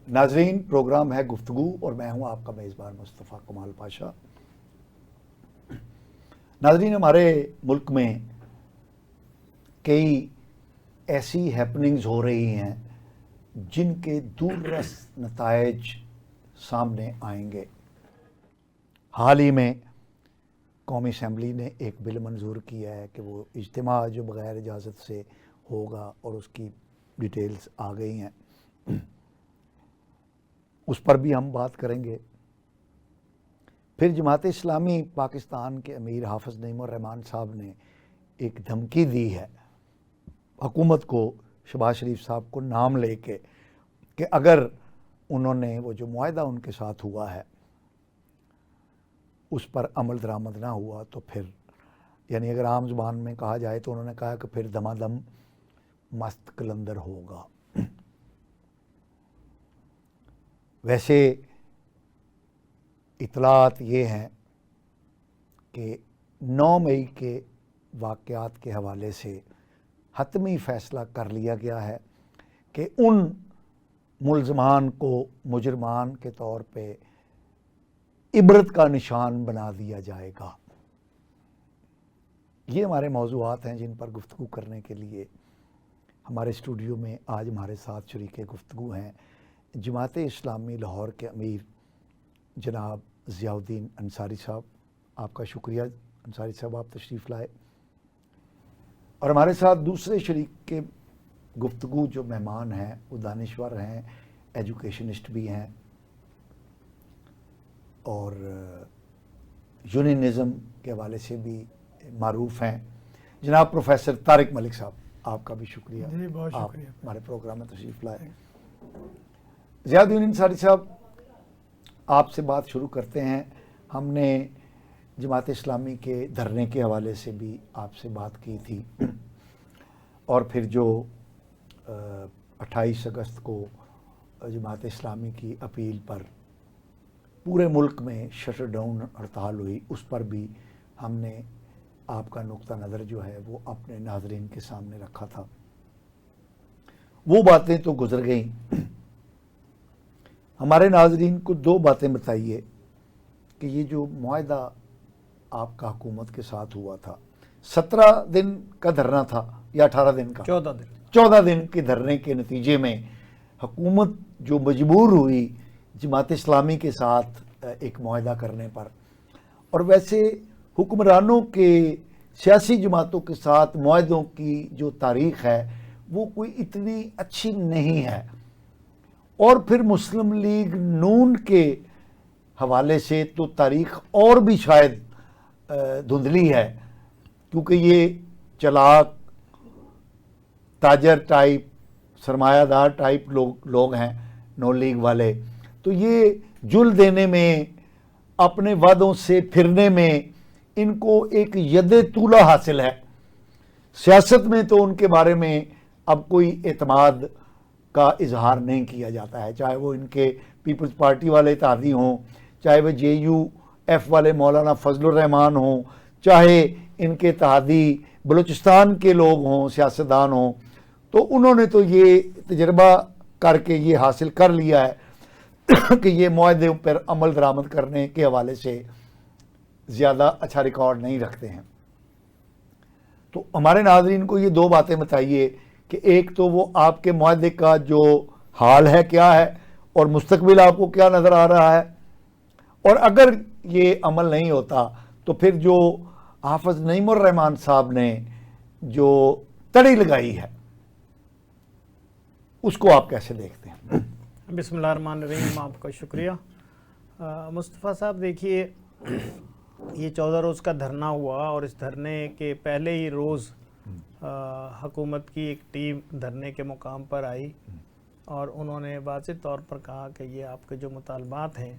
ناظرین، پروگرام ہے گفتگو اور میں ہوں آپ کا میزبان مصطفیٰ کمال پاشا۔ ناظرین، ہمارے ملک میں کئی ایسی ہیپننگز ہو رہی ہیں جن کے دور رس نتائج سامنے آئیں گے۔ حال ہی میں قومی اسمبلی نے ایک بل منظور کیا ہے کہ وہ اجتماع جو بغیر اجازت سے ہوگا اور اس کی ڈیٹیلز آ گئی ہیں، اس پر بھی ہم بات کریں گے۔ پھر جماعت اسلامی پاکستان کے امیر حافظ نعیم الرحمان صاحب نے ایک دھمکی دی ہے حکومت کو، شہباز شریف صاحب کو نام لے کے، کہ اگر انہوں نے وہ جو معاہدہ ان کے ساتھ ہوا ہے اس پر عمل درآمد نہ ہوا تو پھر، یعنی اگر عام زبان میں کہا جائے تو انہوں نے کہا کہ پھر دما دم مست قلندر ہوگا۔ ویسے اطلاعات یہ ہیں کہ 9 مئی کے واقعات کے حوالے سے حتمی فیصلہ کر لیا گیا ہے کہ ان ملزمان کو مجرمان کے طور پہ عبرت کا نشان بنا دیا جائے گا۔ یہ ہمارے موضوعات ہیں جن پر گفتگو کرنے کے لیے ہمارے اسٹوڈیو میں آج ہمارے ساتھ شریک گفتگو ہیں جماعت اسلامی لاہور کے امیر جناب ضیاء الدین انصاری صاحب۔ آپ کا شکریہ انصاری صاحب، آپ تشریف لائے۔ اور ہمارے ساتھ دوسرے شریک کے گفتگو جو مہمان ہیں وہ دانشور ہیں، ایجوکیشنسٹ بھی ہیں اور یونینزم کے حوالے سے بھی معروف ہیں، جناب پروفیسر طارق ملک صاحب۔ آپ کا بھی شکریہ، جی بہت آپ شکریہ ہمارے پروگرام میں تشریف لائے۔ ضیاء الدین انصاری صاحب، آپ سے بات شروع کرتے ہیں۔ ہم نے جماعت اسلامی کے دھرنے کے حوالے سے بھی آپ سے بات کی تھی، اور پھر جو 28 اگست کو جماعت اسلامی کی اپیل پر پورے ملک میں شٹر ڈاؤن ہڑتال ہوئی، اس پر بھی ہم نے آپ کا نقطہ نظر جو ہے وہ اپنے ناظرین کے سامنے رکھا تھا۔ وہ باتیں تو گزر گئیں، ہمارے ناظرین کو 2 باتیں بتائیے کہ یہ جو معاہدہ آپ کا حکومت کے ساتھ ہوا تھا، 17 دن کا دھرنا تھا یا 18 دن کا؟ 14 دن کے دھرنے کے نتیجے میں حکومت جو مجبور ہوئی جماعت اسلامی کے ساتھ ایک معاہدہ کرنے پر، اور ویسے حکمرانوں کے سیاسی جماعتوں کے ساتھ معاہدوں کی جو تاریخ ہے وہ کوئی اتنی اچھی نہیں ہے، اور پھر مسلم لیگ نون کے حوالے سے تو تاریخ اور بھی شاید دھندلی ہے، کیونکہ یہ چلاک تاجر ٹائپ، سرمایہ دار ٹائپ لوگ ہیں نون لیگ والے، تو یہ جل دینے میں، اپنے وعدوں سے پھرنے میں ان کو ایک ید طولہ حاصل ہے۔ سیاست میں تو ان کے بارے میں اب کوئی اعتماد کا اظہار نہیں کیا جاتا ہے، چاہے وہ ان کے پیپلز پارٹی والے اتحادی ہوں، چاہے وہ JUF والے مولانا فضل الرحمان ہوں، چاہے ان کے اتحادی بلوچستان کے لوگ ہوں، سیاستدان ہوں، تو انہوں نے تو یہ تجربہ کر کے یہ حاصل کر لیا ہے کہ یہ معاہدے پر عمل درآمد کرنے کے حوالے سے زیادہ اچھا ریکارڈ نہیں رکھتے ہیں۔ تو ہمارے ناظرین کو یہ 2 باتیں بتائیے کہ ایک تو وہ آپ کے معاہدے کا جو حال ہے کیا ہے، اور مستقبل آپ کو کیا نظر آ رہا ہے، اور اگر یہ عمل نہیں ہوتا تو پھر جو حافظ نعیم الرحمان صاحب نے جو تڑی لگائی ہے اس کو آپ کیسے دیکھتے ہیں؟ بسم اللہ الرحمن الرحیم، آپ کا شکریہ مصطفیٰ صاحب۔ دیکھیے، یہ 14 روز کا دھرنا ہوا، اور اس دھرنے کے پہلے ہی روز حکومت کی ایک ٹیم دھرنے کے مقام پر آئی، اور انہوں نے واضح طور پر کہا کہ یہ آپ کے جو مطالبات ہیں،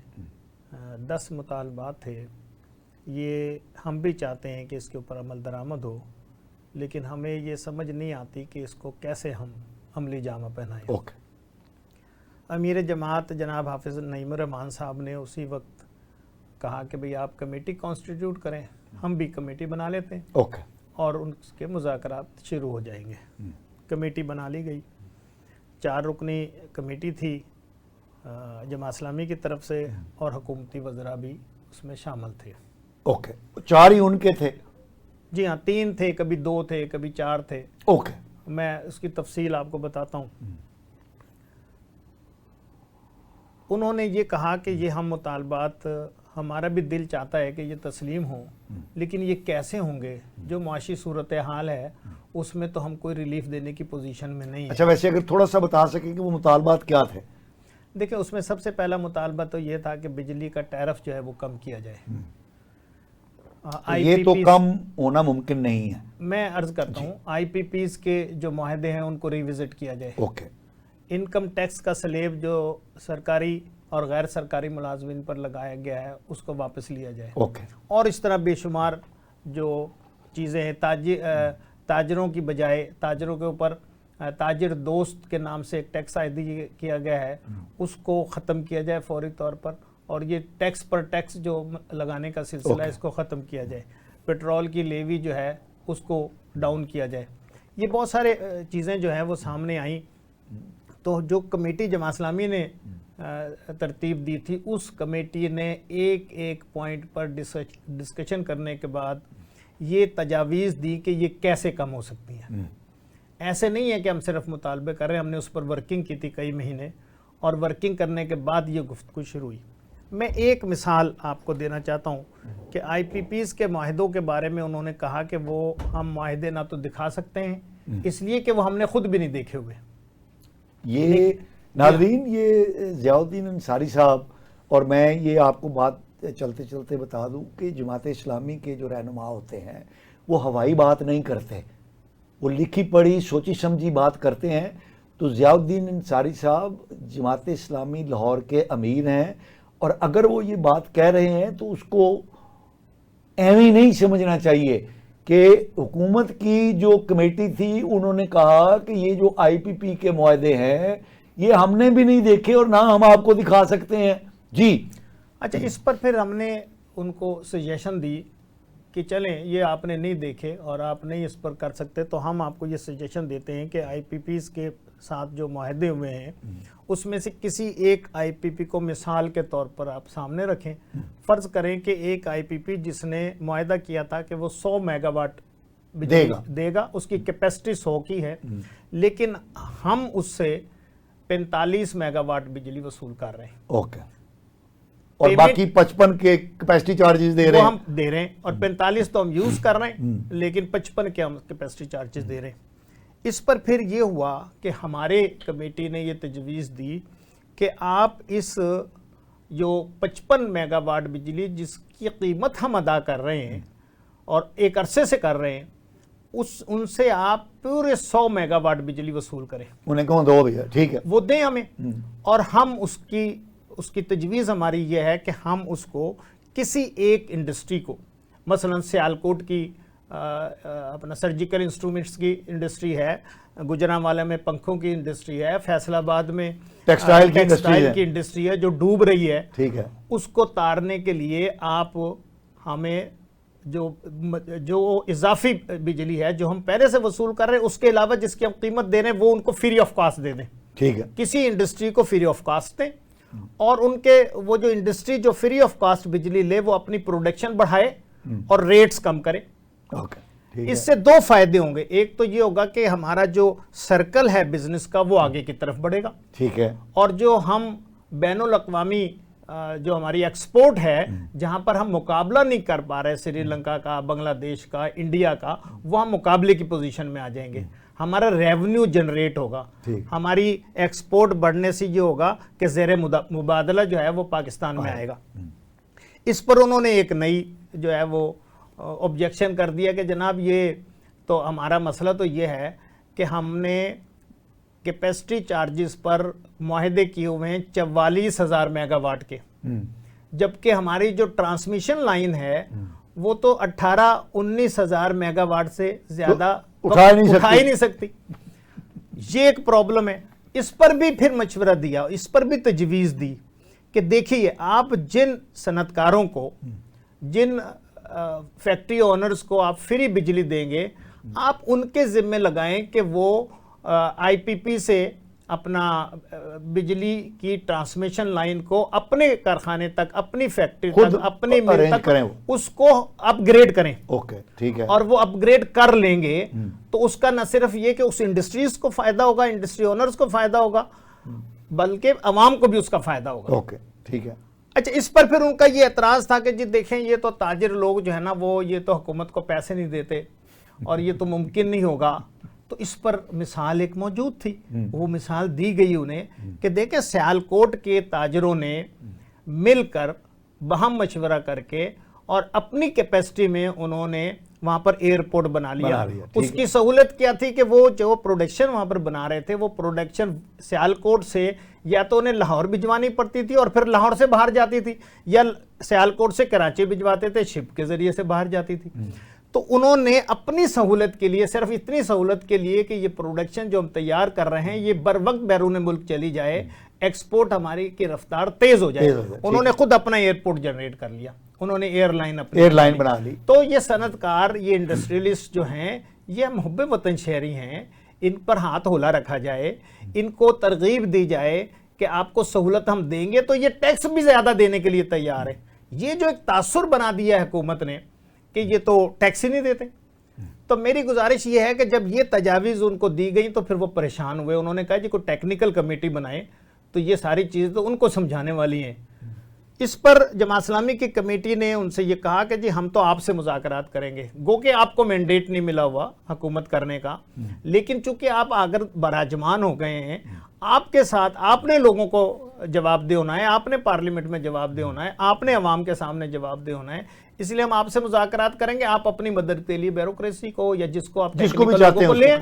10 مطالبات تھے، یہ ہم بھی چاہتے ہیں کہ اس کے اوپر عمل درآمد ہو، لیکن ہمیں یہ سمجھ نہیں آتی کہ اس کو کیسے ہم عملی جامہ پہنائیں۔ امیر جماعت جناب حافظ نعیم الرحمان صاحب نے اسی وقت کہا کہ بھئی آپ کمیٹی کانسٹیٹیوٹ کریں، ہم بھی کمیٹی بنا لیتے ہیں، اور ان کے مذاکرات شروع ہو جائیں گے۔ کمیٹی بنا لی گئی، 4 رکنی کمیٹی تھی، جماعت اسلامی کی طرف سے اور حکومتی وزراء بھی اس میں شامل تھے. اوکے, 4 ہی ان کے تھے؟ جی ہاں, 3 تھے, کبھی 2 تھے, کبھی 4 تھے. اوکے, میں اس کی تفصیل آپ کو بتاتا ہوں. انہوں نے یہ کہا کہ یہ ہم مطالبات ہمارا بھی دل چاہتا ہے کہ یہ تسلیم ہوں, لیکن یہ کیسے ہوں گے؟ جو معاشی صورتحال ہے اس میں تو ہم کوئی ریلیف دینے کی پوزیشن میں نہیں ہیں. اچھا, ویسے اگر تھوڑا سا بتا سکیں کہ وہ مطالبات کیا تھے؟ دیکھیں, اس میں سب سے پہلا مطالبہ تو یہ تھا کہ بجلی کا ٹیرف جو ہے وہ کم کیا جائے. یہ تو کم ہونا ممکن نہیں ہے. میں عرض کرتا ہوں, آئی پی پیز کے جو معاہدے ہیں ان کو ریوزٹ کیا جائے. اوکے. انکم ٹیکس کا سلیب جو سرکاری اور غیر سرکاری ملازمین پر لگایا گیا ہے اس کو واپس لیا جائے. اوکے. اور اس طرح بے شمار جو چیزیں ہیں, تاجروں کی بجائے تاجروں کے اوپر تاجر دوست کے نام سے ایک ٹیکس عائد کیا گیا ہے, اس کو ختم کیا جائے فوری طور پر, اور یہ ٹیکس پر ٹیکس جو لگانے کا سلسلہ ہے اس کو ختم کیا جائے. پیٹرول کی لیوی جو ہے اس کو ڈاؤن کیا جائے. یہ بہت سارے چیزیں جو ہیں وہ سامنے آئیں. تو جو کمیٹی جماعت اسلامی نے ترتیب دی تھی, اس کمیٹی نے ایک ایک پوائنٹ پر ڈسکشن کرنے کے بعد یہ تجاویز دی کہ یہ کیسے کم ہو سکتی ہیں. ایسے نہیں ہے کہ ہم صرف مطالبے کر رہے ہیں, ہم نے اس پر ورکنگ کی تھی کئی مہینے, اور ورکنگ کرنے کے بعد یہ گفتگو شروع ہوئی. میں ایک مثال آپ کو دینا چاہتا ہوں کہ آئی پی پیز کے معاہدوں کے بارے میں انہوں نے کہا کہ وہ ہم معاہدے نہ تو دکھا سکتے ہیں اس لیے کہ وہ ہم نے خود بھی نہیں دیکھے ہوئے. یہ ناظرین, یہ ضیاء الدین انصاری صاحب, اور میں یہ آپ کو بات چلتے چلتے بتا دوں کہ جماعت اسلامی کے جو رہنما ہوتے ہیں وہ ہوائی بات نہیں کرتے, وہ لکھی پڑھی سوچی سمجھی بات کرتے ہیں. تو ضیاء الدین انصاری صاحب جماعت اسلامی لاہور کے امیر ہیں, اور اگر وہ یہ بات کہہ رہے ہیں تو اس کو ایویں نہیں سمجھنا چاہیے کہ حکومت کی جو کمیٹی تھی انہوں نے کہا کہ یہ جو آئی پی پی کے معاہدے ہیں یہ ہم نے بھی نہیں دیکھے اور نہ ہم آپ کو دکھا سکتے ہیں. جی اچھا, اس پر پھر ہم نے ان کو سجیشن دی کہ چلیں یہ آپ نے نہیں دیکھے اور آپ نہیں اس پر کر سکتے, تو ہم آپ کو یہ سجیشن دیتے ہیں کہ آئی پی پیز کے ساتھ جو معاہدے ہوئے ہیں اس میں سے کسی ایک آئی پی پی کو مثال کے طور پر آپ سامنے رکھیں. فرض کریں کہ ایک آئی پی پی جس نے معاہدہ کیا تھا کہ وہ 100 میگا واٹ دے گا, اس کی کیپیسٹی 100 کی ہے, لیکن ہم اس سے 45 میگا واٹ بجلی وصول کر رہے ہیں. اوکے. اور باقی 55 کے کیپیسٹی چارجز دے رہے ہیں. ہم دے رہے ہیں, اور 45 تو ہم یوز کر رہے ہیں, لیکن 55 کے ہم کیپیسٹی چارجز دے رہے ہیں. اس پر پھر یہ ہوا کہ ہمارے کمیٹی نے یہ تجویز دی کہ آپ اس جو 55 میگا واٹ بجلی جس کی قیمت ہم ادا کر رہے ہیں اور ایک عرصے سے کر رہے ہیں, ان سے آپ پورے 100 میگا واٹ بجلی وصول کریں. انہیں کہوں دو بھیا, ٹھیک ہے, وہ دیں ہمیں, اور ہم اس کی تجویز ہماری یہ ہے کہ ہم اس کو کسی ایک انڈسٹری کو, مثلا سیالکوٹ کی اپنا سرجیکل انسٹرومنٹس کی انڈسٹری ہے, گجرانوالہ میں پنکھوں کی انڈسٹری ہے, فیصل آباد میں ٹیکسٹائل کی انڈسٹری ہے جو ڈوب رہی ہے, ٹھیک ہے, اس کو تارنے کے لیے آپ ہمیں جو اضافی بجلی ہے جو ہم پہلے سے وصول کر رہے ہیں اس کے علاوہ جس کی ہم قیمت دے رہے ہیں وہ ان کو فری آف کاسٹ دے دیں. ٹھیک ہے, کسی انڈسٹری کو فری آف کاسٹ دیں, اور ان کے وہ جو انڈسٹری جو فری آف کاسٹ بجلی لے وہ اپنی پروڈکشن بڑھائے اور ریٹس کم کرے. اس سے 2 فائدے ہوں گے. ایک تو یہ ہوگا کہ ہمارا جو سرکل ہے بزنس کا وہ آگے کی طرف بڑھے گا, ٹھیک ہے, اور جو ہم بین الاقوامی جو ہماری ایکسپورٹ ہے جہاں پر ہم مقابلہ نہیں کر پا رہے سری لنکا کا, بنگلہ دیش کا, انڈیا کا, وہ ہم مقابلے کی پوزیشن میں آ جائیں گے. ہمارا ریونیو جنریٹ ہوگا, ہماری ایکسپورٹ بڑھنے سے یہ ہوگا کہ زیر مبادلہ جو ہے وہ پاکستان میں آئے گا. اس پر انہوں نے ایک نئی جو ہے وہ آبجیکشن کر دیا کہ جناب یہ تو ہمارا مسئلہ تو یہ ہے کہ ہم نے کیپیسٹی چارجز پر معاہدے کیے ہوئے ہیں 44,000 میگا واٹ کے, جبکہ ہماری جو ٹرانسمیشن لائن ہے وہ تو 18-19,000 میگا واٹ سے زیادہ اٹھا ہی نہیں سکتی. یہ ایک پرابلم ہے. اس پر بھی پھر مشورہ دیا, اس پر بھی تجویز دی کہ دیکھیے آپ جن صنعت کاروں کو, جن فیکٹری اونرز کو آپ فری بجلی دیں گے, آپ ان کے ذمہ لگائیں کہ وہ آئی پی پی سے اپنا بجلی کی ٹرانسمیشن لائن کو اپنے کارخانے تک، اپنی فیکٹری خود تک، اپنی مل arrange تک کریں اس کو اپ گریڈ کریں. اوکے ٹھیک ہے. اور وہ اپ گریڈ کر لیں گے تو اس کا نہ صرف یہ کہ اس انڈسٹریز کو فائدہ ہوگا، انڈسٹری اونرز کو فائدہ ہوگا، بلکہ عوام کو بھی اس کا فائدہ ہوگا. اوکے ٹھیک ہے. اچھا، اس پر پھر ان کا یہ اعتراض تھا کہ جی دیکھیں یہ تو تاجر لوگ جو ہے نا وہ یہ تو حکومت کو پیسے نہیں دیتے اور یہ تو ممکن نہیں ہوگا. تو اس پر مثال ایک موجود تھی، وہ مثال دی گئی انہیں کہ دیکھیں سیالکوٹ کے تاجروں نے مل کر باہم مشورہ کر کے اور اپنی کیپیسٹی میں انہوں نے وہاں پر ایئرپورٹ بنا لیا. اس کی سہولت کیا تھی کہ وہ جو پروڈکشن وہاں پر بنا رہے تھے وہ پروڈکشن سیالکوٹ سے یا تو انہیں لاہور بھجوانی پڑتی تھی اور پھر لاہور سے باہر جاتی تھی، یا سیالکوٹ سے کراچی بھجواتے تھے، شپ کے ذریعے سے باہر جاتی تھی. تو انہوں نے اپنی سہولت کے لیے، صرف اتنی سہولت کے لیے کہ یہ پروڈکشن جو ہم تیار کر رہے ہیں یہ بر وقت بیرون ملک چلی جائے، ایکسپورٹ ہماری کی رفتار تیز ہو جائے، انہوں نے خود اپنا ایئرپورٹ جنریٹ کر لیا، انہوں نے ایئر لائن بنا لی. تو یہ صنعت کار، یہ انڈسٹریلسٹ جو ہیں یہ محب وطن شہری ہیں، ان پر ہاتھ ہولا رکھا جائے، ان کو ترغیب دی جائے کہ آپ کو سہولت ہم دیں گے تو یہ ٹیکس بھی زیادہ دینے کے لیے تیار ہے. یہ جو ایک تاثر بنا دیا ہے حکومت نے کہ یہ تو ٹیکس ہی نہیں دیتے. تو میری گزارش یہ ہے کہ جب یہ تجاویز ان کو دی گئی تو پھر وہ پریشان ہوئے، انہوں نے کہا جی کوئی ٹیکنیکل کمیٹی بنائیں تو یہ ساری چیزیں تو ان کو سمجھانے والی ہیں. اس پر جماعت اسلامی کی کمیٹی نے ان سے یہ کہا کہ جی ہم تو آپ سے مذاکرات کریں گے، گو کہ آپ کو مینڈیٹ نہیں ملا ہوا حکومت کرنے کا، لیکن چونکہ آپ اگر براجمان ہو گئے ہیں، آپ کے ساتھ آپ نے لوگوں کو جواب دہ ہونا ہے، آپ نے پارلیمنٹ میں جواب دہ ہونا ہے، آپ نے عوام کے سامنے جواب دہ ہونا ہے، اس لیے ہم آپ سے مذاکرات کریں گے. آپ اپنی مدد کے لیے بیوروکریسی کو یا جس کو آپ ٹیکنیکل لوگوں کو لے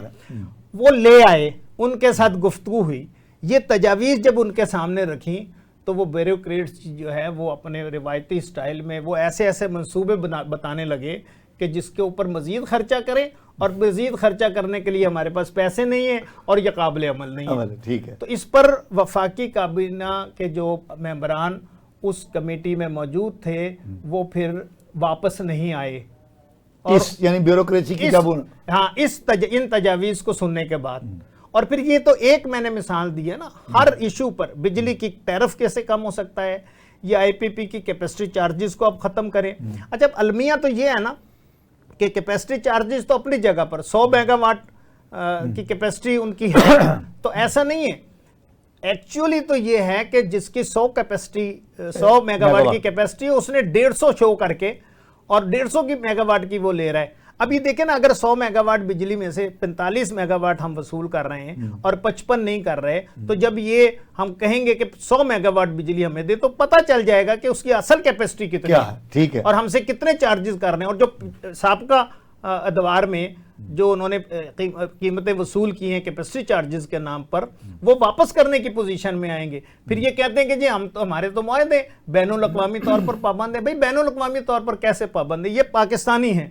وہ لے آئے، ان کے ساتھ گفتگو ہوئی. یہ تجاویز جب ان کے سامنے رکھیں تو وہ بیوروکریٹس جو ہے وہ اپنے روایتی سٹائل میں وہ ایسے ایسے منصوبے بتانے لگے کہ جس کے اوپر مزید خرچہ کریں، اور مزید خرچہ کرنے کے لیے ہمارے پاس پیسے نہیں ہیں اور یہ قابل عمل نہیں ہے. ٹھیک ہے. تو اس پر وفاقی کابینہ کے جو ممبران اس کمیٹی میں موجود تھے وہ پھر واپس نہیں آئے. یعنی بیوروکریسی کی جب ہاں ان تجاویز کو سننے کے بعد. اور پھر یہ تو ایک میں نے مثال دی ہے نا، ہر ایشو پر بجلی کی ٹیرف کیسے کم ہو سکتا ہے، یہ آئی پی پی کی کیپیسٹی چارجز کو آپ ختم کریں. اچھا المیہ تو یہ ہے نا کہ کیپیسٹی چارجز تو اپنی جگہ پر 100 میگا واٹ کی کیپیسٹی ان کی ہے، تو ایسا نہیں ہے. ایکچولی تو یہ ہے کہ جس کی 100 میگا واٹ کی کیپیسٹی اس نے 150 شو کر کے اور 150 کی میگا واٹ کی وہ لے رہا ہے. ابھی دیکھیں نا، اگر 100 میگا واٹ بجلی میں سے 45 میگا واٹ ہم وصول کر رہے ہیں اور 55 نہیں کر رہے، تو جب یہ ہم کہیں گے کہ 100 میگا واٹ بجلی ہمیں دے تو پتہ چل جائے گا کہ اس کی اصل کیپیسٹی کتنی ہے، ٹھیک ہے، اور ہم سے کتنے چارجز کر رہے ہیں. اور جو سابقہ ادوار میں جو انہوں نے قیمتیں وصول کی ہیں کیپیسٹی چارجز کے نام پر، وہ واپس کرنے کی پوزیشن میں آئیں گے. پھر یہ کہتے ہیں کہ جی ہم تو ہمارے تو معاہدے بین الاقوامی طور پر پابند ہیں. بھئی بین الاقوامی طور پر کیسے پابند ہیں؟ یہ پاکستانی ہیں،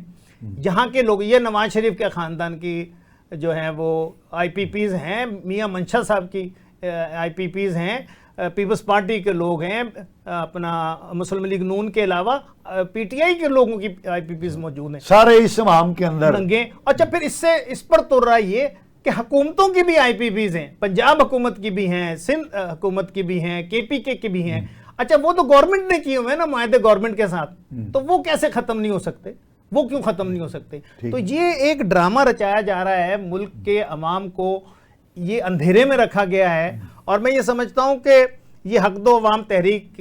یہاں کے لوگ، یہ نواز شریف کے خاندان کی جو ہیں وہ آئی پی پیز ہیں، میاں منشا صاحب کی آئی پی پیز ہیں، پیپلز پارٹی کے لوگ ہیں، اپنا مسلم لیگ نون کے علاوہ پی ٹی آئی کے لوگوں کی آئی پی پیز موجود ہیں، سارے اس عام کے اندر ننگے. اچھا پھر اس پر تو رہا یہ کہ حکومتوں کی بھی آئی پی پیز ہیں، پنجاب حکومت کی بھی ہیں، سندھ حکومت کی بھی ہیں، کے پی کے کی بھی ہیں. اچھا وہ تو گورنمنٹ نے کیے ہوئے ہیں نا معاہدے گورنمنٹ کے ساتھ، تو وہ کیسے ختم نہیں ہو سکتے؟ وہ کیوں ختم نہیں ہو سکتے؟ تو یہ ایک ڈرامہ رچایا جا رہا ہے، ملک کے عوام کو یہ اندھیرے میں رکھا گیا ہے. اور میں یہ سمجھتا ہوں کہ یہ حق دو عوام تحریک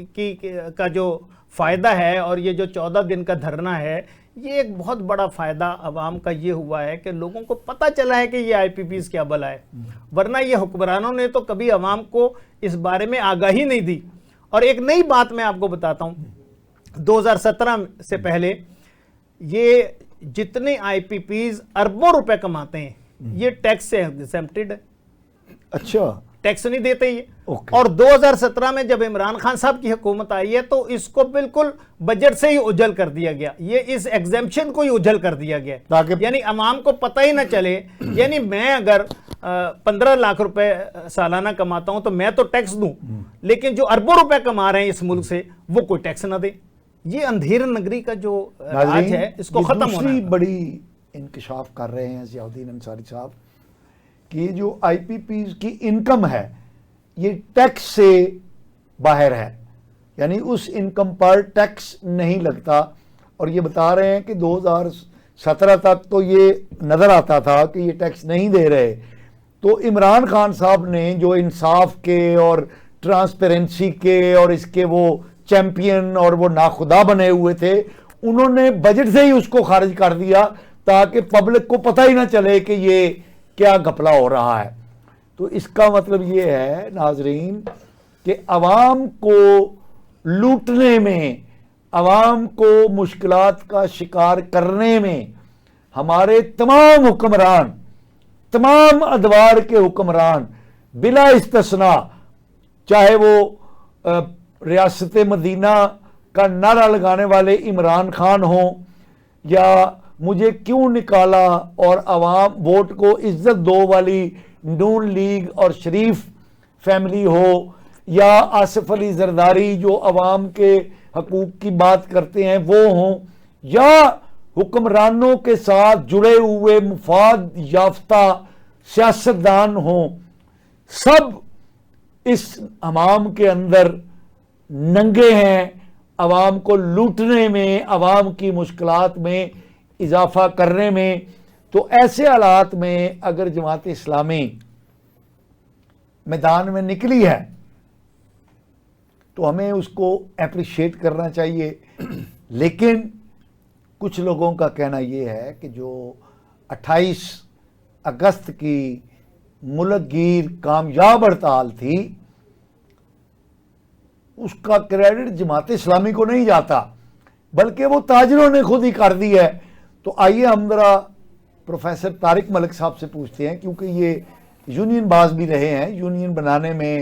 کا جو فائدہ ہے اور یہ جو 14 دن کا دھرنا ہے، یہ ایک بہت بڑا فائدہ عوام کا یہ ہوا ہے کہ لوگوں کو پتہ چلا ہے کہ یہ آئی پی پیز کیا بلا ہے. ورنہ یہ حکمرانوں نے تو کبھی عوام کو اس بارے میں آگاہی نہیں دی. اور ایک نئی بات میں آپ کو بتاتا ہوں، 2017 سے پہلے یہ جتنے آئی پی پیز اربوں روپے کماتے ہیں یہ ٹیکس سے ایگزمپٹڈ ہے. اچھا، ٹیکس نہیں دیتے یہ. اور 2017 میں جب عمران خان صاحب کی حکومت آئی ہے تو اس کو بالکل بجٹ سے ہی اجل کر دیا گیا، یہ اس ایگزمپشن کو ہی اجل کر دیا گیا، یعنی عوام کو پتہ ہی نہ چلے. یعنی میں اگر 15 لاکھ روپے سالانہ کماتا ہوں تو میں تو ٹیکس دوں، لیکن جو اربوں روپے کما رہے ہیں اس ملک سے وہ کوئی ٹیکس نہ دے. یہ اندھیر نگری کا جو راج ہے اس کو ختم ہونا ہے. دوسری بڑی انکشاف کر رہے ہیں ضیاء الدین انصاری صاحب کہ یہ جو آئی پی پیز کی انکم ہے یہ ٹیکس سے باہر ہے، یعنی اس انکم پر ٹیکس نہیں لگتا، اور یہ بتا رہے ہیں کہ 2017 تک تو یہ نظر آتا تھا کہ یہ ٹیکس نہیں دے رہے۔ تو عمران خان صاحب نے جو انصاف کے اور ٹرانسپیرنسی کے اور اس کے وہ چیمپئن اور وہ ناخدا بنے ہوئے تھے، انہوں نے بجٹ سے ہی اس کو خارج کر دیا تاکہ پبلک کو پتہ ہی نہ چلے کہ یہ کیا گھپلا ہو رہا ہے۔ تو اس کا مطلب یہ ہے ناظرین کہ عوام کو لوٹنے میں، عوام کو مشکلات کا شکار کرنے میں ہمارے تمام حکمران، تمام ادوار کے حکمران بلا استثناء، چاہے وہ ریاست مدینہ کا نعرہ لگانے والے عمران خان ہوں، یا مجھے کیوں نکالا اور عوام ووٹ کو عزت دو والی نون لیگ اور شریف فیملی ہو، یا آصف علی زرداری جو عوام کے حقوق کی بات کرتے ہیں وہ ہوں، یا حکمرانوں کے ساتھ جڑے ہوئے مفاد یافتہ سیاستدان ہوں، سب اس عوام کے اندر ننگے ہیں، عوام کو لوٹنے میں، عوام کی مشکلات میں اضافہ کرنے میں۔ تو ایسے حالات میں اگر جماعت اسلامی میدان میں نکلی ہے تو ہمیں اس کو اپریشیٹ کرنا چاہیے، لیکن کچھ لوگوں کا کہنا یہ ہے کہ جو 28 اگست کی ملک گیر کامیاب ہڑتال تھی اس کا کریڈٹ جماعت اسلامی کو نہیں جاتا بلکہ وہ تاجروں نے خود ہی کر دی ہے۔ تو آئیے ہم ذرا پروفیسر طارق ملک صاحب سے پوچھتے ہیں، کیونکہ یہ یونین باز بھی رہے ہیں، یونین بنانے میں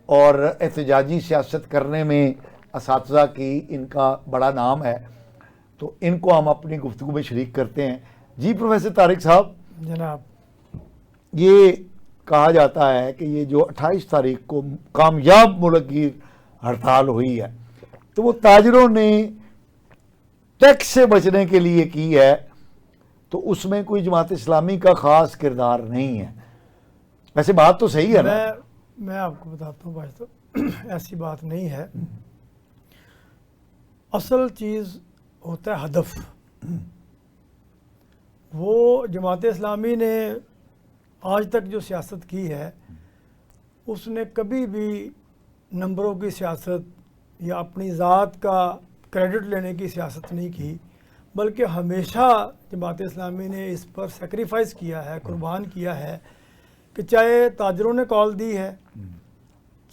اور احتجاجی سیاست کرنے میں اساتذہ کی ان کا بڑا نام ہے، تو ان کو ہم اپنی گفتگو میں شریک کرتے ہیں۔ جی پروفیسر طارق صاحب، جناب، یہ کہا جاتا ہے کہ یہ جو 28 تاریخ کو کامیاب ملک گیر ہڑتال ہوئی ہے تو وہ تاجروں نے ٹیکس سے بچنے کے لیے کی ہے، تو اس میں کوئی جماعت اسلامی کا خاص کردار نہیں ہے۔ ویسے بات تو صحیح ہے نا؟ میں آپ کو بتاتا ہوں بھائی، تو ایسی بات نہیں ہے۔ اصل چیز ہوتا ہے ہدف۔ وہ جماعت اسلامی نے آج تک جو سیاست کی ہے اس نے کبھی بھی نمبروں کی سیاست یا اپنی ذات کا کریڈٹ لینے کی سیاست نہیں کی، بلکہ ہمیشہ جماعت اسلامی نے اس پر سیکریفائز کیا ہے، قربان کیا ہے، کہ چاہے تاجروں نے کال دی ہے،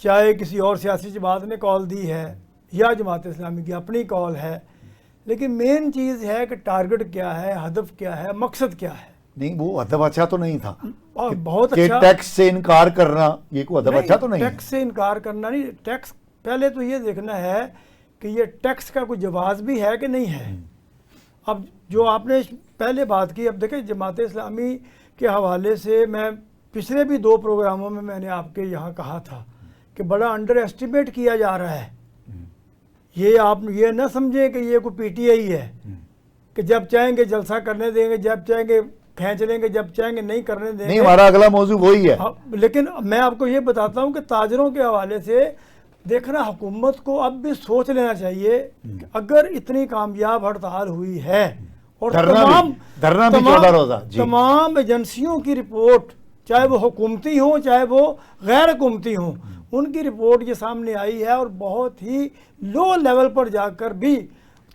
چاہے کسی اور سیاسی جماعت نے کال دی ہے، یا جماعت اسلامی کی اپنی کال ہے، لیکن مین چیز ہے کہ ٹارگٹ کیا ہے، ہدف کیا ہے، مقصد کیا ہے۔ نہیں، وہ ادب اچھا تو نہیں تھا، بہت کہ اچھا۔ ٹیکس سے انکار کرنا یہ کوئی ادب اچھا تو نہیں ہے۔ ٹیکس سے انکار کرنا نہیں، ٹیکس پہلے تو یہ دیکھنا ہے کہ یہ ٹیکس کا کوئی جواز بھی ہے کہ نہیں ہے۔ اب جو آپ نے پہلے بات کی، اب دیکھیں جماعت اسلامی کے حوالے سے میں پچھلے بھی 2 پروگراموں میں نے آپ کے یہاں کہا تھا کہ بڑا انڈر ایسٹیمیٹ کیا جا رہا ہے۔ یہ آپ یہ نہ سمجھیں کہ یہ کوئی پی ٹی آئی ہے کہ جب چاہیں گے جلسہ کرنے دیں گے، جب چاہیں گے کھینچ لیں گے، جب چاہیں گے نہیں کرنے دیں گے۔ نہیں، ہمارا اگلا موضوع وہی ہے۔ لیکن میں آپ کو یہ بتاتا ہوں کہ تاجروں کے حوالے سے دیکھنا، حکومت کو اب بھی سوچ لینا چاہیے کہ اگر اتنی کامیاب ہڑتال ہوئی ہے اور تمام ایجنسیوں کی رپورٹ، چاہے وہ حکومتی ہوں چاہے وہ غیر حکومتی ہوں، ان کی رپورٹ یہ سامنے آئی ہے، اور بہت ہی لو لیول پر جا کر بھی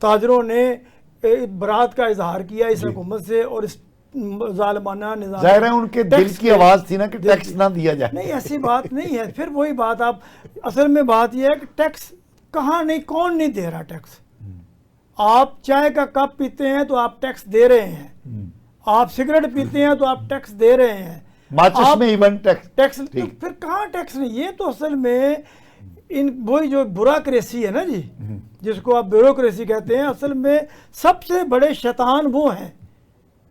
تاجروں نے برات کا اظہار کیا اس حکومت سے اور اس ظالمانہ نظام۔ ظاہر ہے ان کے دل کی آواز تھی نا کہ ٹیکس نہ دیا جائے۔ نہیں، ایسی بات نہیں ہے۔ پھر وہی بات، آپ اصل میں بات یہ ہے کہ ٹیکس کہاں نہیں، کون نہیں دے رہا ٹیکس۔ آپ چائے کا کپ پیتے ہیں تو آپ ٹیکس دے رہے ہیں، آپ سگریٹ پیتے ہیں تو آپ ٹیکس دے رہے ہیں، ماچس میں ایون ٹیکس۔ تو پھر کہاں ٹیکس نہیں؟ یہ تو اصل میں وہی جو بیوروکریسی ہے نا جی، جس کو آپ بیوروکریسی کہتے ہیں، اصل میں سب سے بڑے شیطان وہ ہیں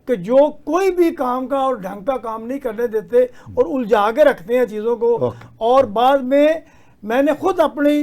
کہ جو کوئی بھی کام کا اور ڈھنگ کا کام نہیں کرنے دیتے اور الجھا کے رکھتے ہیں چیزوں کو، اور بعد میں نے خود اپنی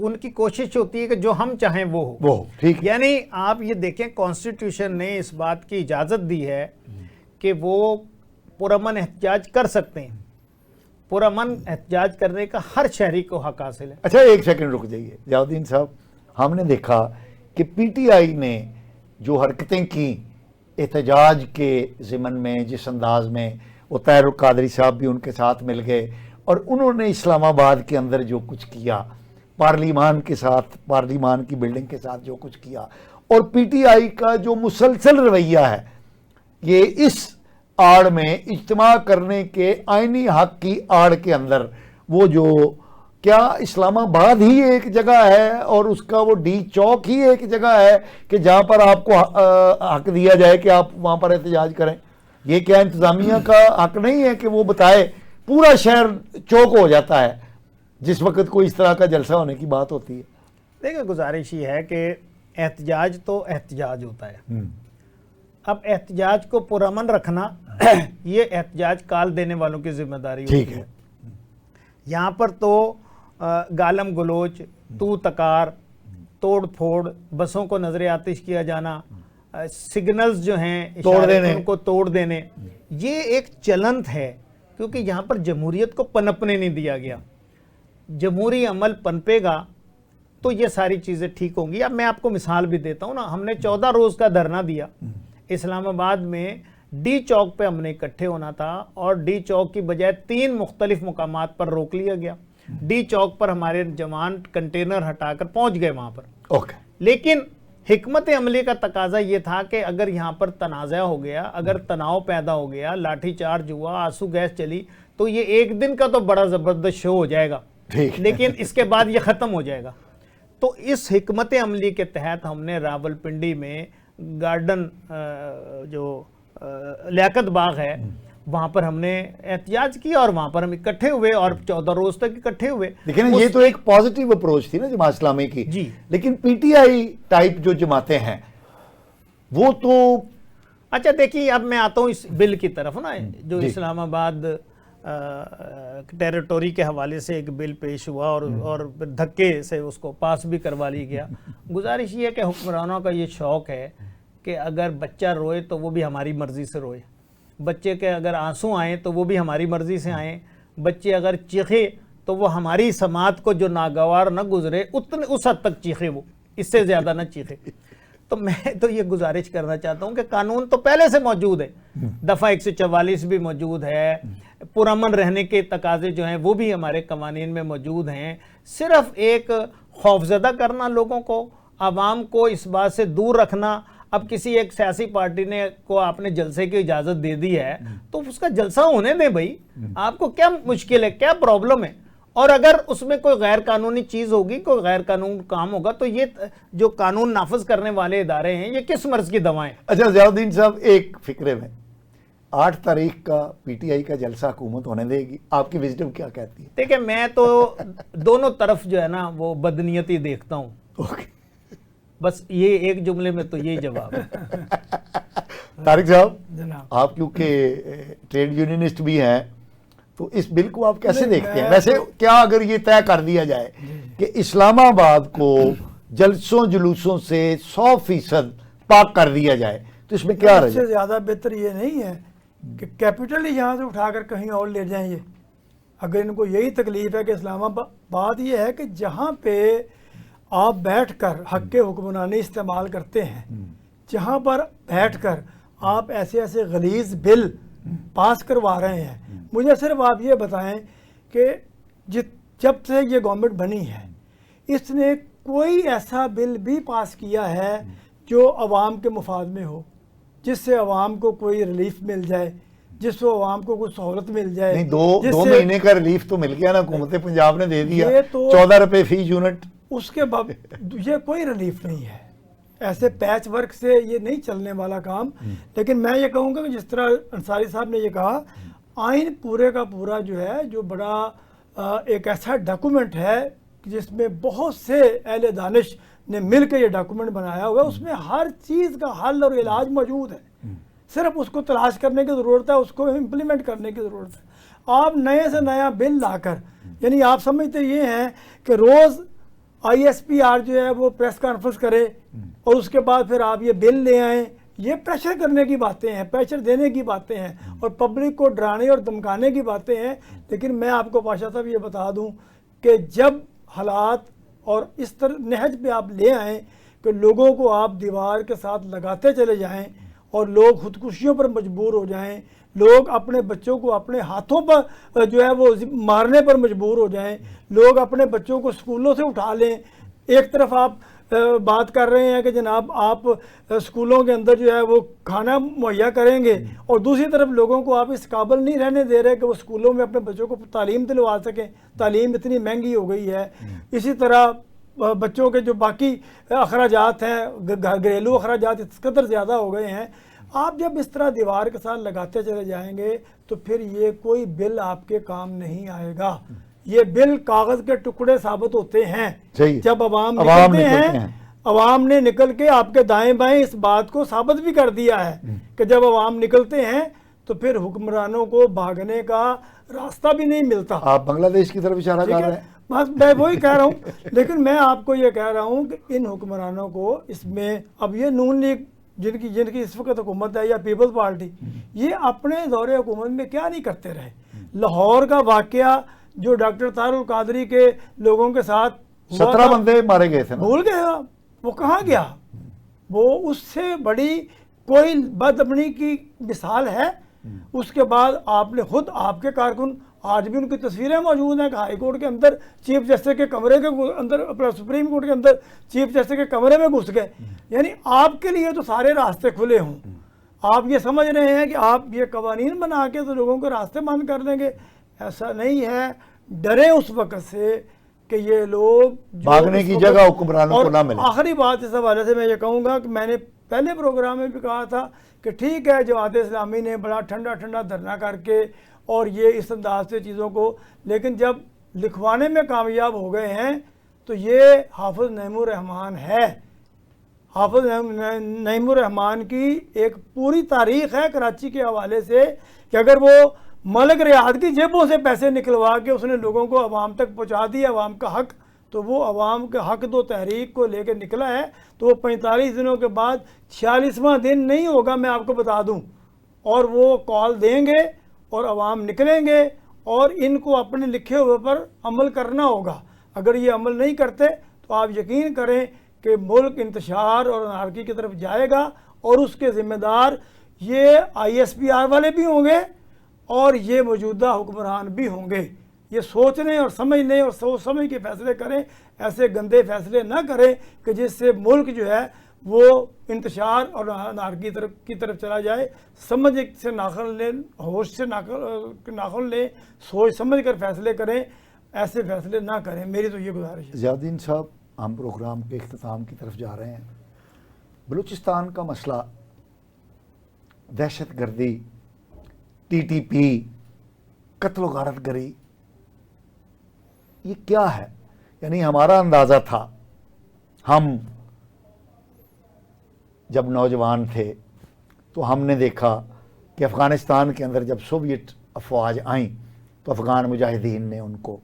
ان کی کوشش ہوتی ہے کہ جو ہم چاہیں وہ ہو. وہ ٹھیک. یعنی آپ یہ دیکھیں کانسٹیٹیوشن نے اس بات کی اجازت دی ہے کہ وہ پرامن احتجاج کر سکتے ہیں. پرامن احتجاج کرنے کا ہر شہری کو حق حاصل ہے. اچھا ایک سیکنڈ رک جائیے ضیاءالدین صاحب. ہم نے دیکھا کہ پی ٹی آئی نے جو حرکتیں کی احتجاج کے ضمن میں، جس انداز میں، وہ طاہر القادری صاحب بھی ان کے ساتھ مل گئے اور انہوں نے اسلام آباد کے اندر جو کچھ کیا، پارلیمان کے ساتھ، پارلیمان کی بلڈنگ کے ساتھ جو کچھ کیا، اور پی ٹی آئی کا جو مسلسل رویہ ہے یہ اس آڑ میں اجتماع کرنے کے آئینی حق کی آڑ کے اندر، وہ جو کیا اسلام آباد ہی ایک جگہ ہے اور اس کا وہ ڈی چوک ہی ایک جگہ ہے کہ جہاں پر آپ کو حق دیا جائے کہ آپ وہاں پر احتجاج کریں؟ یہ کیا انتظامیہ کا حق نہیں ہے کہ وہ بتائے؟ پورا شہر چوک ہو جاتا ہے جس وقت کوئی اس طرح کا جلسہ ہونے کی بات ہوتی ہے. دیکھیں گزارش یہ ہے کہ احتجاج تو احتجاج ہوتا ہے. اب احتجاج کو پرامن رکھنا یہ احتجاج کال دینے والوں کی ذمہ داری ہوتی ہے. یہاں پر تو گالم گلوچ، تو تکار، توڑ پھوڑ، بسوں کو نظر آتش کیا جانا، سگنلز جو ہیں ان کو توڑ دینے، یہ ایک چلنت ہے کیونکہ یہاں پر جمہوریت کو پنپنے نہیں دیا گیا. جمہوری عمل پنپے گا تو یہ ساری چیزیں ٹھیک ہوں گی. اب میں آپ کو مثال بھی دیتا ہوں نا. ہم نے 14 روز کا دھرنا دیا اسلام آباد میں. ڈی چوک پہ ہم نے اکٹھے ہونا تھا اور ڈی چوک کی بجائے 3 مختلف مقامات پر روک لیا گیا. ڈی چوک پر ہمارے جوان کنٹینر ہٹا کر پہنچ گئے وہاں پر. لیکن حکمت عملی کا تقاضا یہ تھا کہ اگر یہاں پر تنازع ہو گیا، اگر تناؤ پیدا ہو گیا، لاٹھی چارج ہوا، آنسو گیس چلی، تو یہ ایک دن کا تو بڑا زبردست شو ہو جائے گا لیکن اس کے بعد یہ ختم ہو جائے گا. تو اس حکمت عملی کے تحت ہم نے راول پنڈی میں گارڈن جو لیاقت باغ ہے وہاں پر ہم نے احتجاج کیا اور وہاں پر ہم اکٹھے ہوئے اور 14 روز تک اکٹھے ہوئے. لیکن یہ تو ایک پازیٹیو اپروچ تھی نا جماعت اسلامی کی. جی. لیکن پی ٹی آئی ٹائپ جو جماعتیں ہیں وہ تو اچھا دیکھیے اب میں آتا ہوں اس بل کی طرف نا جو اسلام آباد ٹیریٹوری کے حوالے سے ایک بل پیش ہوا اور دھکے سے اس کو پاس بھی کروا لی گیا. گزارش یہ ہے کہ حکمرانوں کا یہ شوق ہے کہ اگر بچہ روئے تو وہ بھی ہماری مرضی سے روئے، بچے کے اگر آنسو آئیں تو وہ بھی ہماری مرضی سے آئیں، بچے اگر چیخے تو وہ ہماری سماعت کو جو ناگوار نہ گزرے اس حد تک چیخے، وہ اس سے زیادہ نہ چیخے. تو میں تو یہ گزارش کرنا چاہتا ہوں کہ قانون تو پہلے سے موجود ہے، دفعہ 144 بھی موجود ہے، پرامن رہنے کے تقاضے جو ہیں وہ بھی ہمارے قوانین میں موجود ہیں. صرف ایک خوفزدہ کرنا لوگوں کو، عوام کو اس بات سے دور رکھنا. اب کسی ایک سیاسی پارٹی نے کو آپ نے جلسے کی اجازت دے دی ہے تو اس کا جلسہ ہونے دیں بھائی. آپ کو کیا مشکل ہے، کیا پرابلم ہے؟ اور اگر اس میں کوئی غیر قانونی چیز ہوگی، کوئی غیر قانون کام ہوگا تو یہ جو قانون نافذ کرنے والے ادارے ہیں یہ کس مرض کی دوائیں؟ اچھا ضیاءالدین صاحب ایک فکرے میں 8 تاریخ کا پی ٹی آئی کا جلسہ حکومت ہونے دے گی، آپ کی وزڈم کیا کہتی ہے؟ دیکھیں میں تو دونوں طرف جو ہے نا وہ بدنیتی دیکھتا ہوں. بس یہ ایک جملے میں تو یہی جواب ہے. طارق صاحب آپ کیونکہ ٹریڈ یونینسٹ بھی ہیں تو اس بل کو آپ کیسے دیکھتے ہیں؟ ویسے کیا اگر یہ طے کر دیا جائے کہ اسلام آباد کو جلسوں جلوسوں سے 100% پاک کر دیا جائے تو اس میں کیا رہے؟ اس سے زیادہ بہتر یہ نہیں ہے کہ کیپٹل ہی یہاں سے اٹھا کر کہیں اور لے جائیں. یہ اگر ان کو یہی تکلیف ہے کہ اسلام آباد یہ ہے کہ جہاں پہ آپ بیٹھ کر حق حکمرانی استعمال کرتے ہیں، جہاں پر بیٹھ کر آپ ایسے ایسے غلیظ بل پاس کروا رہے ہیں، مجھے صرف آپ یہ بتائیں کہ جب سے یہ گورنمنٹ بنی ہے اس نے کوئی ایسا بل بھی پاس کیا ہے جو عوام کے مفاد میں ہو، جس سے عوام کو کوئی ریلیف مل جائے، جس سے عوام کو کوئی سہولت مل جائے؟ نہیں، دو مہینے کا ریلیف تو مل گیا نا، حکومت پنجاب نے دے دیا 14 روپے فی یونٹ. اس کے بعد یہ کوئی ریلیف نہیں ہے، ایسے پیچ ورک سے یہ نہیں چلنے والا کام. لیکن میں یہ کہوں گا کہ جس طرح انصاری صاحب نے یہ کہا، آئین پورے کا پورا جو ہے جو بڑا ایک ایسا ڈاکومنٹ ہے جس میں بہت سے اہل دانش نے مل کے یہ ڈاکومنٹ بنایا ہوا ہے، اس میں ہر چیز کا حل اور علاج موجود ہے. صرف اس کو تلاش کرنے کی ضرورت ہے، اس کو امپلیمنٹ کرنے کی ضرورت ہے. آپ نئے سے نیا بل لا کر، یعنی آپ سمجھتے یہ ہیں کہ روز ISPR جو ہے وہ پریس کانفرنس کرے اور اس کے بعد پھر آپ یہ بل لے آئیں. یہ پریشر کرنے کی باتیں ہیں, پریشر دینے کی باتیں ہیں اور پبلک کو ڈرانے اور دھمکانے کی باتیں ہیں. لیکن میں آپ کو پاشا صاحب یہ بتا دوں کہ جب حالات اور اس طرح نہج پہ آپ لے آئیں کہ لوگوں کو آپ دیوار کے ساتھ لگاتے چلے جائیں اور لوگ خودکشیوں پر مجبور ہو جائیں, لوگ اپنے بچوں کو اپنے ہاتھوں پر جو ہے وہ مارنے پر مجبور ہو جائیں, لوگ اپنے بچوں کو اسکولوں سے اٹھا لیں. ایک طرف آپ بات کر رہے ہیں کہ جناب آپ اسکولوں کے اندر جو ہے وہ کھانا مہیا کریں گے اور دوسری طرف لوگوں کو آپ اس قابل نہیں رہنے دے رہے کہ وہ اسکولوں میں اپنے بچوں کو تعلیم دلوا سکیں. تعلیم اتنی مہنگی ہو گئی ہے. اسی طرح بچوں کے جو باقی اخراجات ہیں, گھریلو اخراجات اس قدر زیادہ ہو گئے ہیں. آپ جب اس طرح دیوار کے ساتھ لگاتے چلے جائیں گے تو پھر یہ کوئی بل آپ کے کام نہیں آئے گا. یہ بل کاغذ کے ٹکڑے ثابت ہوتے ہیں جب عوام نکلتے ہیں. عوام نے نکل کے آپ کے دائیں بائیں اس بات کو ثابت بھی کر دیا ہے کہ جب عوام نکلتے ہیں تو پھر حکمرانوں کو بھاگنے کا راستہ بھی نہیں ملتا. آپ بنگلہ دیش کی طرف اشارہ کر رہے ہیں. بس میں وہی کہہ رہا ہوں. لیکن میں آپ کو یہ کہہ رہا ہوں کہ ان حکمرانوں کو اس میں اب یہ نون لیگ جن کی اس وقت حکومت ہے یا پیپلز پارٹی, یہ اپنے دور حکومت میں کیا نہیں کرتے رہے. لاہور کا واقعہ جو ڈاکٹر طاہر القادری کے لوگوں کے ساتھ 17 بندے مارے گئے تھے, بھول گئے وہ کہاں گیا؟ وہ اس سے بڑی کوئی بدامنی کی مثال ہے. اس کے بعد آپ نے خود آپ کے کارکن آج بھی ان کی تصویریں موجود ہیں کہ ہائی کورٹ کے اندر چیف جسٹس کے کمرے کے اندر, سپریم کورٹ کے اندر چیف جسٹس کے کمرے میں گھس گئے. یعنی آپ کے لیے تو سارے راستے کھلے ہوں. آپ یہ سمجھ رہے ہیں کہ آپ یہ قوانین بنا کے تو لوگوں کے راستے بند کر دیں گے. ایسا نہیں ہے. ڈریں اس وقت سے کہ یہ لوگ بھاگنے کی جگہ حکمرانوں کو نہ ملے. آخری بات اس حوالے سے میں یہ کہوں گا کہ میں نے پہلے پروگرام میں بھی کہا تھا کہ ٹھیک ہے جماعت اسلامی نے بڑا ٹھنڈا دھرنا کر کے اور یہ اس انداز سے چیزوں کو, لیکن جب لکھوانے میں کامیاب ہو گئے ہیں تو یہ حافظ نعیم الرحمان ہے. حافظ نعیم الرحمان کی ایک پوری تاریخ ہے کراچی کے حوالے سے کہ اگر وہ ملک ریاض کی جیبوں سے پیسے نکلوا کے اس نے لوگوں کو عوام تک پہنچا دیا عوام کا حق, تو وہ عوام کے حق دو تحریک کو لے کے نکلا ہے. تو وہ 45 دنوں کے بعد 46واں دن نہیں ہوگا, میں آپ کو بتا دوں, اور وہ کال دیں گے اور عوام نکلیں گے اور ان کو اپنے لکھے ہوئے پر عمل کرنا ہوگا. اگر یہ عمل نہیں کرتے تو آپ یقین کریں کہ ملک انتشار اور انارکی کی طرف جائے گا اور اس کے ذمہ دار یہ ISPR والے بھی ہوں گے اور یہ موجودہ حکمران بھی ہوں گے. یہ سوچنے اور سمجھنے اور سوچ سمجھ کے فیصلے کریں, ایسے گندے فیصلے نہ کریں کہ جس سے ملک جو ہے وہ انتشار اور انارکی کی طرف چلا جائے. سمجھ سے ناخن لیں, ہوش سے ناخن لیں, سوچ سمجھ کر فیصلے کریں, ایسے فیصلے نہ کریں. میری تو یہ گزارش ہے. ضیاء الدین صاحب, ہم پروگرام کے اختتام کی طرف جا رہے ہیں. بلوچستان کا مسئلہ, دہشت گردی, TTP, قتل و غارت گری, یہ کیا ہے؟ یعنی ہمارا اندازہ تھا, ہم جب نوجوان تھے تو ہم نے دیکھا کہ افغانستان کے اندر جب سوویت افواج آئیں تو افغان مجاہدین نے ان کو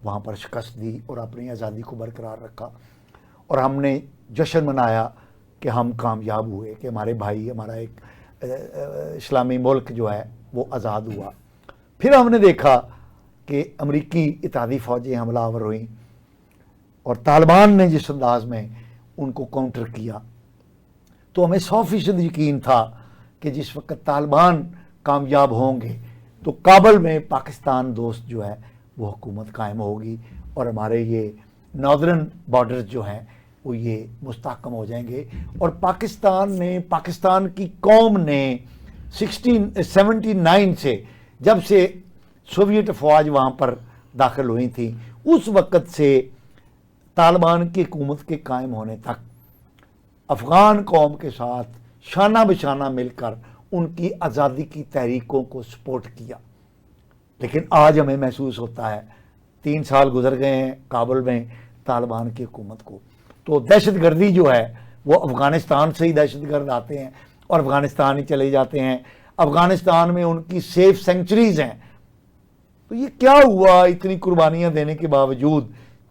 وہاں پر شکست دی اور اپنی آزادی کو برقرار رکھا, اور ہم نے جشن منایا کہ ہم کامیاب ہوئے, کہ ہمارے بھائی, ہمارا ایک اسلامی ملک جو ہے وہ آزاد ہوا. پھر ہم نے دیکھا کہ امریکی اتحادی فوجیں حملہ آور ہوئیں اور طالبان نے جس انداز میں ان کو کاؤنٹر کیا, تو ہمیں 100% یقین تھا کہ جس وقت طالبان کامیاب ہوں گے تو کابل میں پاکستان دوست جو ہے وہ حکومت قائم ہوگی اور ہمارے یہ ناردرن بارڈر جو ہیں وہ یہ مستحکم ہو جائیں گے. اور پاکستان کی قوم نے 79 سے, جب سے سوویت افواج وہاں پر داخل ہوئی تھیں, اس وقت سے طالبان کی حکومت کے قائم ہونے تک افغان قوم کے ساتھ شانہ بشانہ مل کر ان کی آزادی کی تحریکوں کو سپورٹ کیا. لیکن آج ہمیں محسوس ہوتا ہے 3 سال گزر گئے ہیں کابل میں طالبان کی حکومت کو, تو دہشت گردی جو ہے وہ افغانستان سے ہی دہشت گرد آتے ہیں اور افغانستان ہی چلے جاتے ہیں. افغانستان میں ان کی سیف سینکچریز ہیں. تو یہ کیا ہوا, اتنی قربانیاں دینے کے باوجود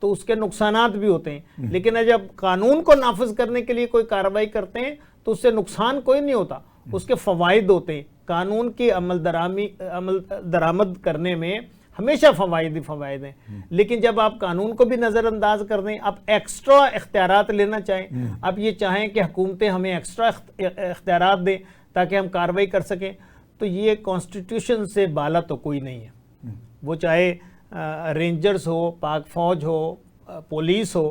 تو اس کے نقصانات بھی ہوتے ہیں، لیکن جب قانون کو نافذ کرنے کے لیے کوئی کارروائی کرتے ہیں تو اس سے نقصان کوئی نہیں ہوتا، اس کے فوائد ہوتے ہیں۔ قانون کی عمل درآمد کرنے میں ہمیشہ فوائد ہی فوائد ہیں، لیکن جب آپ قانون کو بھی نظر انداز کر دیں، آپ ایکسٹرا اختیارات لینا چاہیں، آپ یہ چاہیں کہ حکومتیں ہمیں ایکسٹرا اختیارات دیں تاکہ ہم کارروائی کر سکیں، تو یہ کانسٹیٹیوشن سے بالا تو کوئی نہیں ہے، وہ چاہے رینجرز ہو، پاک فوج ہو، پولیس ہو،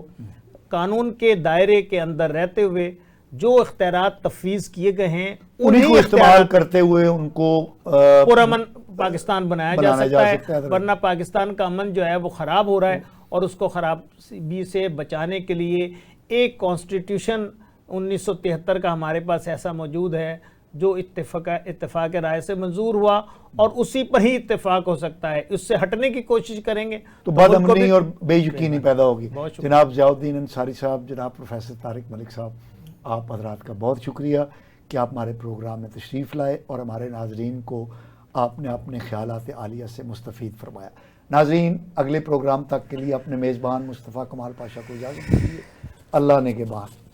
قانون کے دائرے کے اندر رہتے ہوئے جو اختیارات تفویض کیے گئے ہیں انہیں کو استعمال کرتے ہوئے ان کو پرامن پاکستان بنایا جا سکتا ہے، ورنہ پاکستان کا امن جو ہے وہ خراب ہو رہا ہے، اور اس کو خرابی سے بچانے کے لیے ایک کانسٹیٹیوشن 1973 کا ہمارے پاس ایسا موجود ہے جو اتفاق رائے سے منظور ہوا، اور اسی پر ہی اتفاق ہو سکتا ہے، اس سے ہٹنے کی کوشش کریں گے تو بد امنی اور بے یقینی پیدا ہوگی۔ بہت شکریہ جناب ضیاء الدین انصاری صاحب، جناب پروفیسر طارق ملک صاحب، آپ حضرات کا بہت شکریہ کہ آپ ہمارے پروگرام میں تشریف لائے اور ہمارے ناظرین کو آپ نے اپنے خیالات عالیہ سے مستفید فرمایا۔ ناظرین، اگلے پروگرام تک کے لیے اپنے میزبان مصطفیٰ کمال پاشا کو اجازت دیجیے۔ اللہ نے کے بعد